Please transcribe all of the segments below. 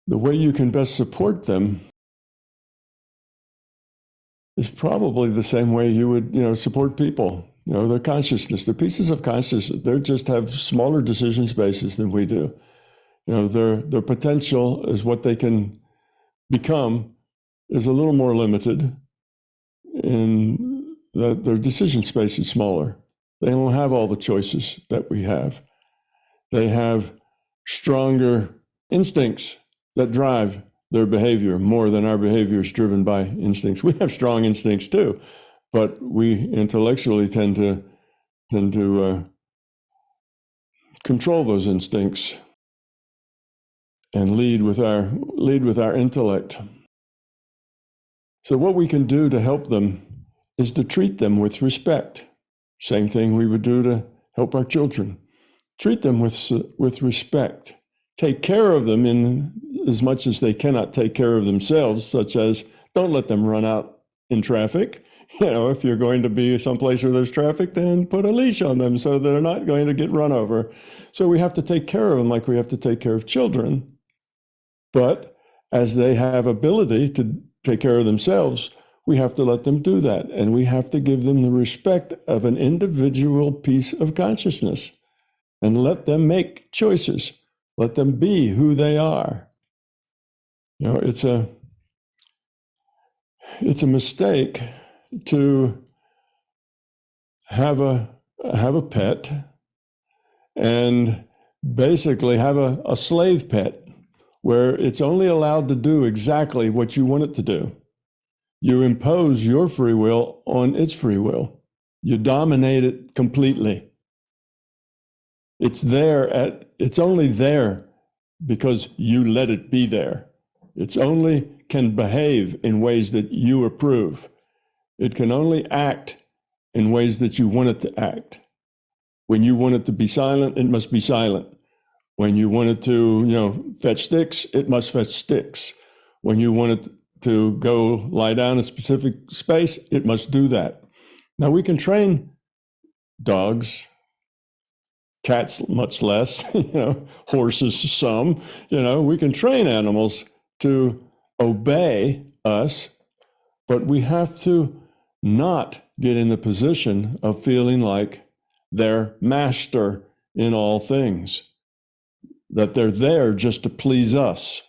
the way you can best support them is probably the same way you would, support people. Their consciousness, their pieces of consciousness, they just have smaller decision spaces than we do. Their potential is what they can become is a little more limited, in that their decision space is smaller. They don't have all the choices that we have. They have stronger instincts that drive their behavior more than our behavior is driven by instincts. We have strong instincts too, but we intellectually tend to control those instincts and lead with our intellect. So what we can do to help them is to treat them with respect. Same thing we would do to help our children. Treat them with respect. Take care of them in as much as they cannot take care of themselves, such as don't let them run out in traffic. If you're going to be someplace where there's traffic, then put a leash on them so they're not going to get run over. So we have to take care of them like we have to take care of children. But as they have ability to take care of themselves, we have to let them do that. And we have to give them the respect of an individual piece of consciousness and let them make choices. Let them be who they are. It's a mistake to have a pet and basically have a slave pet where it's only allowed to do exactly what you want it to do. You impose your free will on its free will. You dominate it completely. It's only there because you let it be there. It's only can behave in ways that you approve. It can only act in ways that you want it to act. When you want it to be silent, it must be silent. When you want it to, fetch sticks, it must fetch sticks. When you want it to go lie down in a specific space, it must do that. Now we can train dogs, cats much less, horses some, we can train animals to obey us, but we have to not get in the position of feeling like they're master in all things, that they're there just to please us.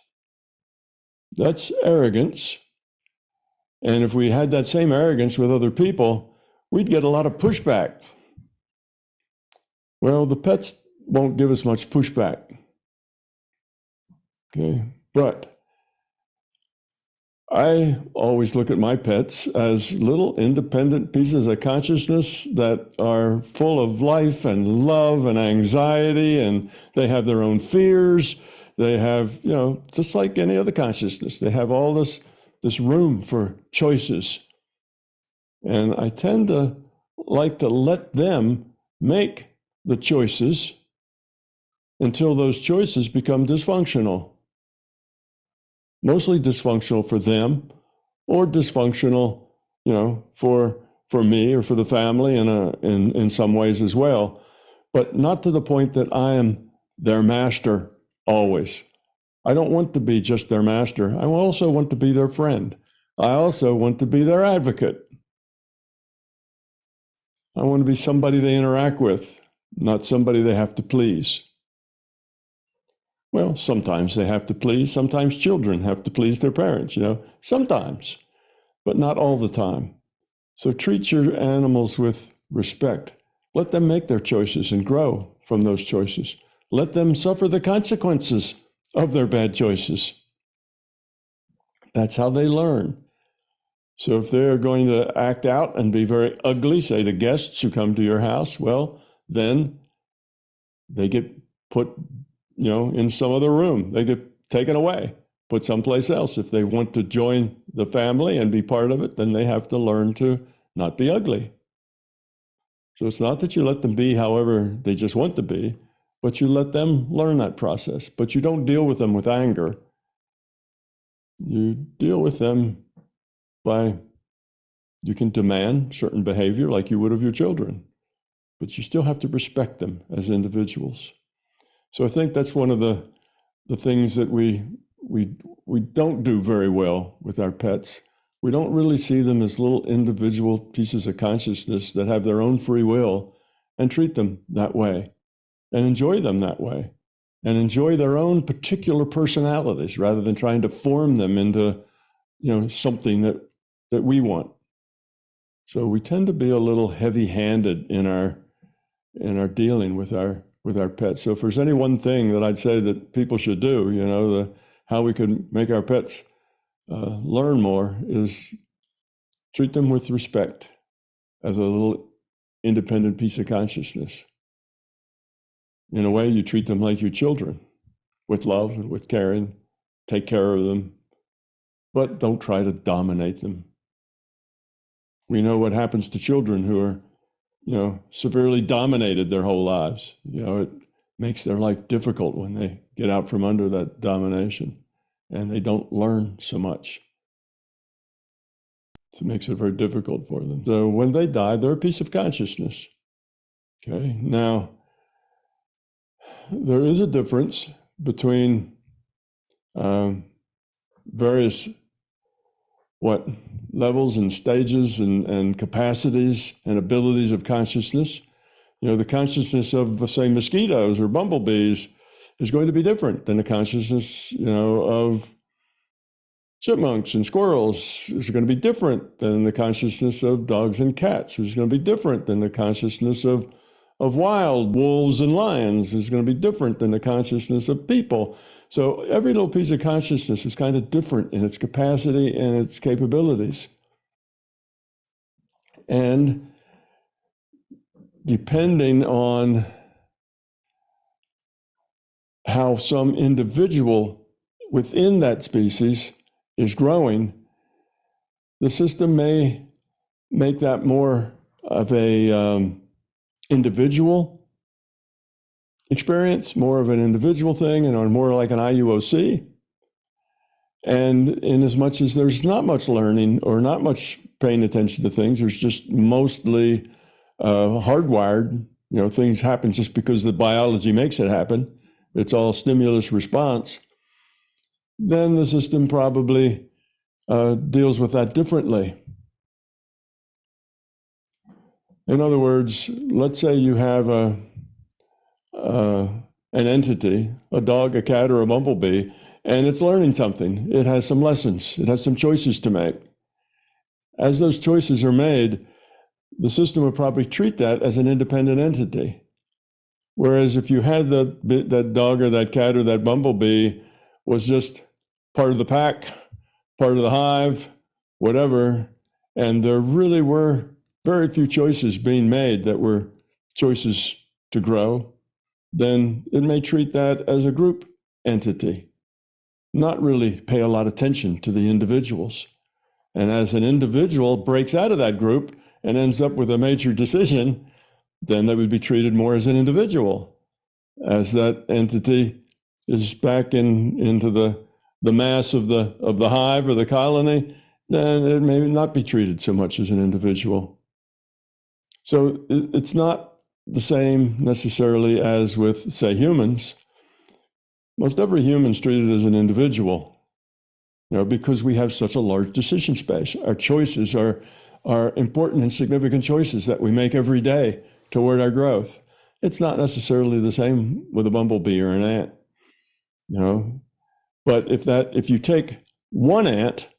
That's arrogance. And if we had that same arrogance with other people, we'd get a lot of pushback. Well, the pets won't give us much pushback. Okay, but I always look at my pets as little independent pieces of consciousness that are full of life and love and anxiety, and they have their own fears. They have, just like any other consciousness, they have all this room for choices. And I tend to like to let them make the choices until those choices become dysfunctional. Mostly dysfunctional for them, or dysfunctional, for me or for the family in some ways as well, but not to the point that I am their master always. I don't want to be just their master. I also want to be their friend. I also want to be their advocate. I want to be somebody they interact with, not somebody they have to please. Well, sometimes they have to please. Sometimes children have to please their parents, sometimes, but not all the time. So treat your animals with respect. Let them make their choices and grow from those choices. Let them suffer the consequences of their bad choices. That's how they learn. So if they're going to act out and be very ugly, say to guests who come to your house, well, then they get put in some other room. They get taken away, put someplace else. If they want to join the family and be part of it, then they have to learn to not be ugly. So it's not that you let them be however they just want to be, but you let them learn that process. But you don't deal with them with anger. You deal with them you can demand certain behavior like you would of your children, but you still have to respect them as individuals. So I think that's one of the things that we we don't do very well with our pets. We don't really see them as little individual pieces of consciousness that have their own free will, and treat them that way and enjoy them that way and enjoy their own particular personalities rather than trying to form them into, something that we want. So we tend to be a little heavy-handed in our dealing with our pets. So if there's any one thing that I'd say that people should do, how we could make our pets learn more is treat them with respect as a little independent piece of consciousness. In a way, you treat them like your children, with love and with caring, take care of them, but don't try to dominate them. We know what happens to children who are, severely dominated their whole lives. It makes their life difficult when they get out from under that domination, and they don't learn so much. So it makes it very difficult for them. So when they die, they're a piece of consciousness. Okay, now, there is a difference between various levels and stages and capacities and abilities of consciousness. The consciousness of, say, mosquitoes or bumblebees is going to be different than the consciousness, of chipmunks and squirrels. Is going to be different than the consciousness of dogs and cats. It's going to be different than the consciousness of wild wolves and lions. Is going to be different than the consciousness of people. So every little piece of consciousness is kind of different in its capacity and its capabilities. And depending on how some individual within that species is growing, the system may make that more of a individual experience, more of an individual thing, and more like an IUOC. And in as much as there's not much learning or not much paying attention to things, there's just mostly hardwired, things happen just because the biology makes it happen. It's all stimulus response. Then the system probably deals with that differently. In other words, let's say you have an entity, a dog, a cat, or a bumblebee, and it's learning something. It has some lessons. It has some choices to make. As those choices are made, the system would probably treat that as an independent entity. Whereas if you had that dog or that cat or that bumblebee was just part of the pack, part of the hive, whatever, and there really were very few choices being made that were choices to grow, then it may treat that as a group entity, not really pay a lot of attention to the individuals. And as an individual breaks out of that group and ends up with a major decision, then they would be treated more as an individual. As that entity is back into the mass of the hive or the colony, then it may not be treated so much as an individual. So it's not the same necessarily as with, say, humans. Most every human is treated as an individual, because we have such a large decision space. Our choices are important and significant choices that we make every day toward our growth. It's not necessarily the same with a bumblebee or an ant, But if you take one ant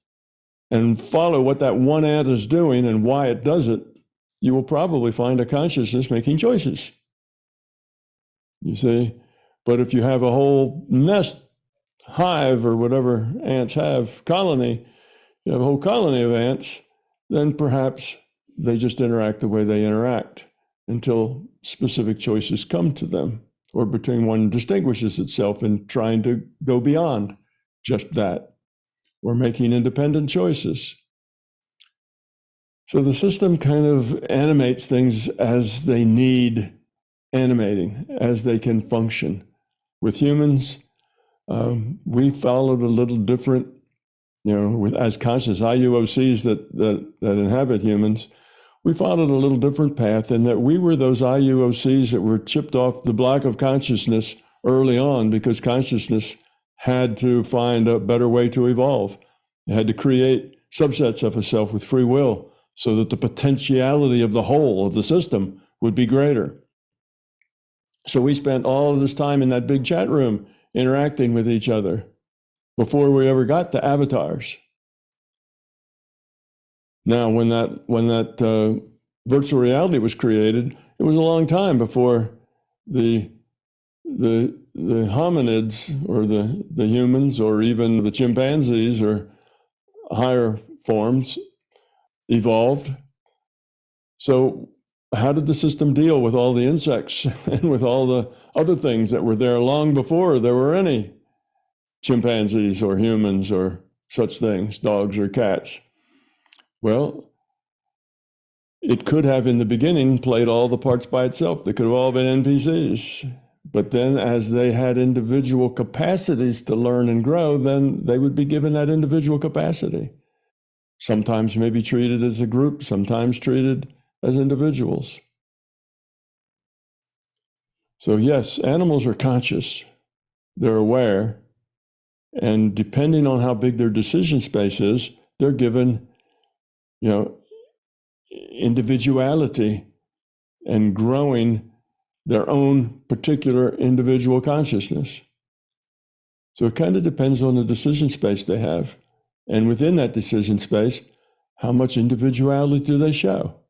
and follow what that one ant is doing and why it does it, you will probably find a consciousness making choices. You see? But if you have a whole nest, hive, or whatever ants have, colony, you have a whole colony of ants, then perhaps they just interact the way they interact until specific choices come to them, or between one distinguishes itself in trying to go beyond just that, or making independent choices. So the system kind of animates things as they need animating, as they can function. With humans, we followed a little different, as conscious IUOCs that inhabit humans, we followed a little different path in that we were those IUOCs that were chipped off the block of consciousness early on because consciousness had to find a better way to evolve. It had to create subsets of itself with free will so that the potentiality of the whole of the system would be greater. So we spent all of this time in that big chat room interacting with each other before we ever got to avatars. Now, when that virtual reality was created, it was a long time before the hominids or the humans or even the chimpanzees or higher forms evolved. So how did the system deal with all the insects and with all the other things that were there long before there were any chimpanzees or humans or such things, dogs or cats? Well, it could have in the beginning played all the parts by itself. They could have all been NPCs. But then as they had individual capacities to learn and grow, then they would be given that individual capacity. Sometimes maybe treated as a group, sometimes treated as individuals. So yes, animals are conscious. They're aware. And depending on how big their decision space is, they're given, individuality and growing their own particular individual consciousness. So it kind of depends on the decision space they have. And within that decision space, how much individuality do they show?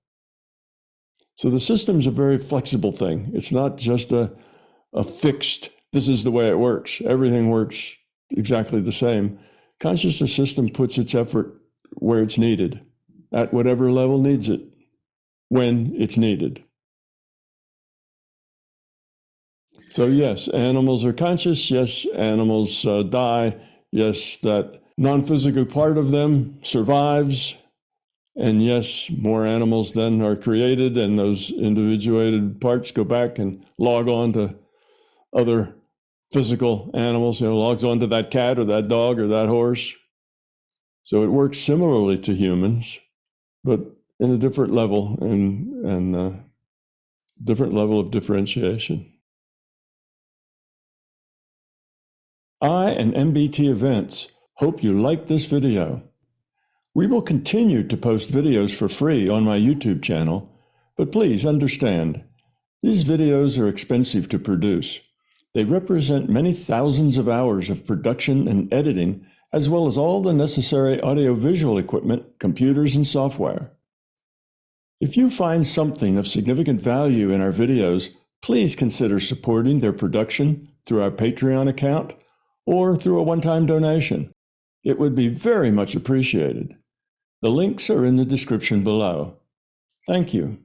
So the system's a very flexible thing. It's not just a fixed, this is the way it works. Everything works exactly the same. Consciousness system puts its effort where it's needed, at whatever level needs it, when it's needed. So yes, animals are conscious. Yes, animals die. Yes, that non-physical part of them survives. And yes, more animals then are created, and those individuated parts go back and log on to other physical animals, logs on to that cat or that dog or that horse. So it works similarly to humans, but in a different level and different level of differentiation. I and MBT Events hope you liked this video. We will continue to post videos for free on my YouTube channel, but please understand, these videos are expensive to produce. They represent many thousands of hours of production and editing, as well as all the necessary audiovisual equipment, computers, and software. If you find something of significant value in our videos, please consider supporting their production through our Patreon account or through a one-time donation. It would be very much appreciated. The links are in the description below. Thank you.